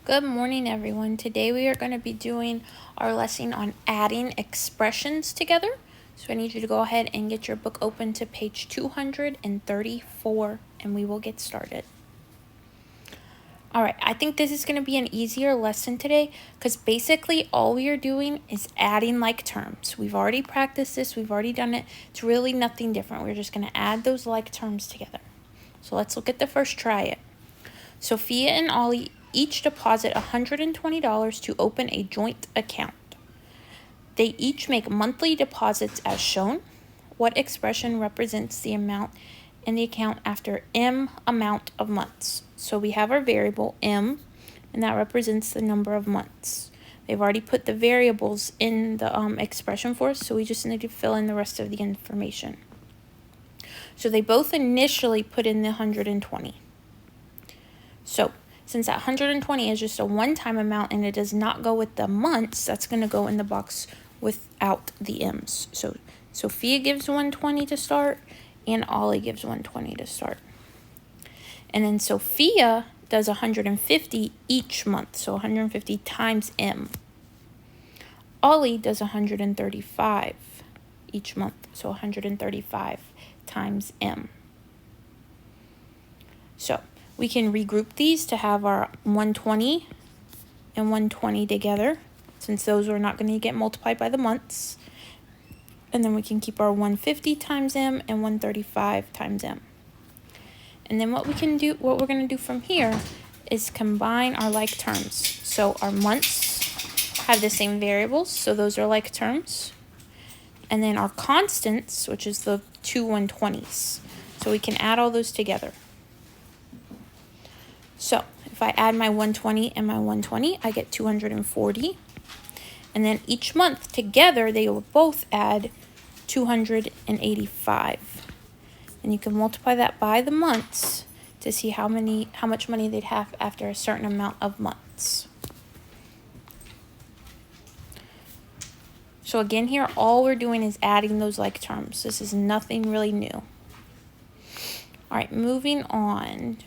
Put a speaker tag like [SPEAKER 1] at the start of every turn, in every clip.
[SPEAKER 1] Good morning, everyone. Today we are going to be doing our lesson on adding expressions together. So I need you to go ahead and get your book open to page 234 and we will get started. All right, I think this is going to be an easier lesson today because basically all we are doing is adding like terms. We've already practiced this, we've already done it. It's really nothing different. We're just going to add those like terms together. So let's look at the first try it. Sophia and Ollie each deposit $120 to open a joint account. They each make monthly deposits as shown. What expression represents the amount in the account after M amount of months? So we have our variable M, and that represents the number of months. They've already put the variables in the expression for us, so we just need to fill in the rest of the information. So they both initially put in the 120. So since that 120 is just a one-time amount and it does not go with the months, that's going to go in the box without the M's. So Sophia gives 120 to start and Ollie gives 120 to start. And then Sophia does 150 each month, so 150 times M. Ollie does 135 each month, so 135 times M. So we can regroup these to have our 120 and 120 together, since those are not going to get multiplied by the months. And then we can keep our 150 times M and 135 times M. And then what we're going to do from here is combine our like terms. So our months have the same variables, so those are like terms. And then our constants, which is the two 120s. So we can add all those together. So if I add my 120 and my 120, I get 240. And then each month together, they will both add 285. And you can multiply that by the months to see how much money they'd have after a certain amount of months. So again here, all we're doing is adding those like terms. This is nothing really new. All right, moving on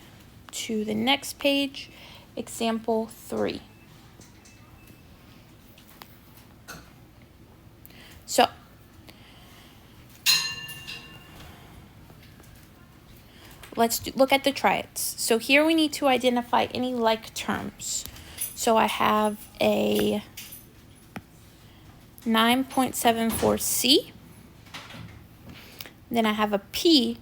[SPEAKER 1] to the next page, example 3. So let's look at the try-its. So here we need to identify any like terms. So I have a 9.74C. Then I have a P,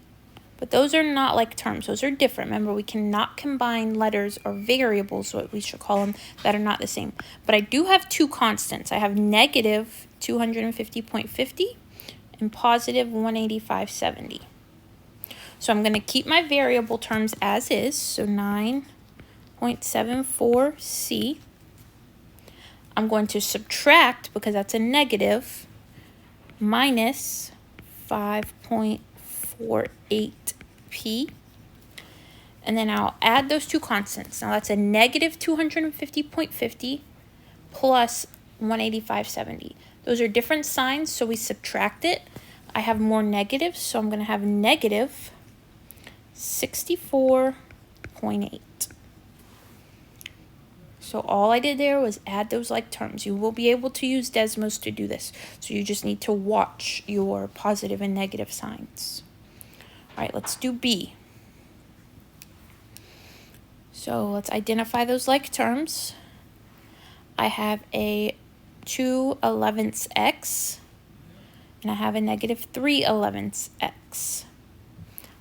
[SPEAKER 1] but those are not like terms. Those are different. Remember, we cannot combine letters or variables, what we should call them, that are not the same. But I do have two constants. I have negative 250.50 and positive 185.70. So I'm going to keep my variable terms as is, so 9.74C. I'm going to subtract, because that's a negative, minus 5.48P. And then I'll add those two constants. Now that's a negative 250.50 plus 185.70. Those are different signs, so we subtract it. I have more negatives, so I'm going to have negative 64.8. So all I did there was add those like terms. You will be able to use Desmos to do this. So you just need to watch your positive and negative signs. All right, let's do B. So let's identify those like terms. I have a 2/11 x, and I have a negative 3/11 x.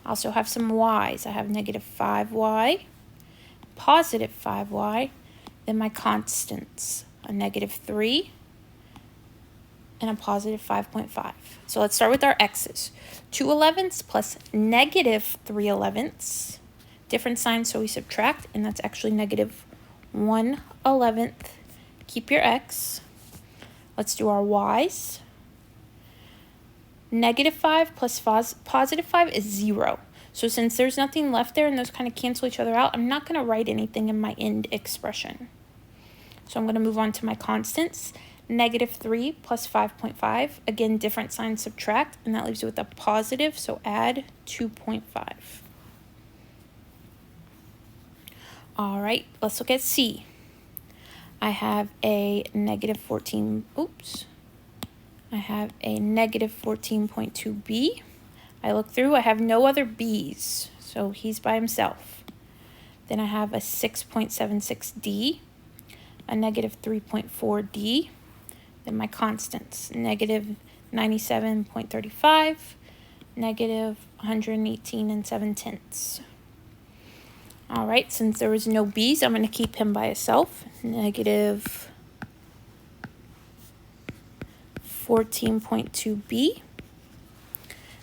[SPEAKER 1] I also have some y's. I have negative 5y, positive 5y, then my constants, a negative 3 and a positive 5.5. So let's start with our x's. 2/11 plus negative 3/11. Different signs, so we subtract, and that's actually negative 1/11. Keep your x. Let's do our y's. Negative 5 plus positive 5 is 0. So since there's nothing left there and those kind of cancel each other out, I'm not going to write anything in my end expression. So I'm going to move on to my constants. Negative 3 plus 5.5. Again, different signs, subtract, and that leaves you with a positive, so add 2.5. All right, let's look at C. I have a negative 14, I have a negative 14.2b. I look through, I have no other b's, so he's by himself. Then I have a 6.76d, a negative 3.4d, then my constants, negative 97.35, negative 118 7/10. All right, since there was no b's, I'm going to keep him by himself. Negative 14.2b.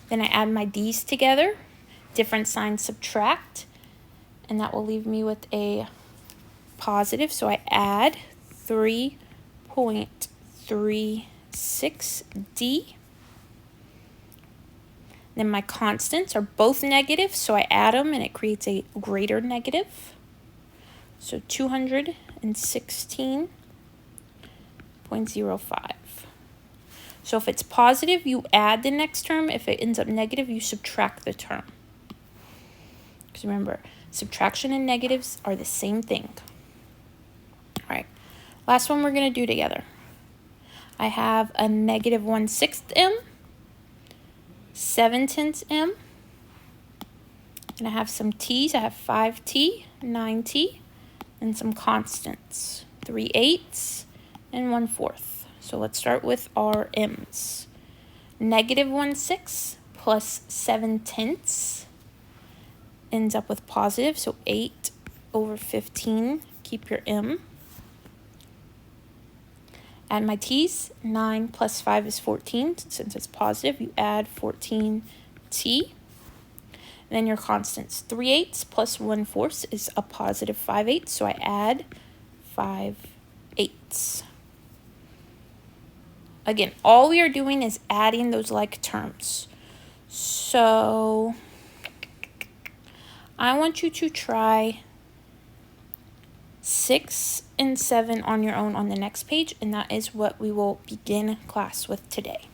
[SPEAKER 1] Then I add my d's together, different signs subtract, and that will leave me with a positive. So I add 3.36d. Then my constants are both negative, so I add them and it creates a greater negative. So 216.05. So if it's positive, you add the next term. If it ends up negative, you subtract the term. Because remember, subtraction and negatives are the same thing. All right, last one we're going to do together. I have a negative 1/6 m, 7/10 m, and I have some t's. I have 5t, 9t, and some constants, 3/8 and 1/4. So let's start with our m's. Negative 1/6 plus 7/10 ends up with positive, so 8/15. Keep your m. Add my t's. 9 plus 5 is 14. Since it's positive, you add 14t. Then your constants. 3/8 plus 1/4 is a positive 5/8, so I add 5/8. Again, all we are doing is adding those like terms. So I want you to try 6 and 7 on your own on the next page, and that is what we will begin class with today.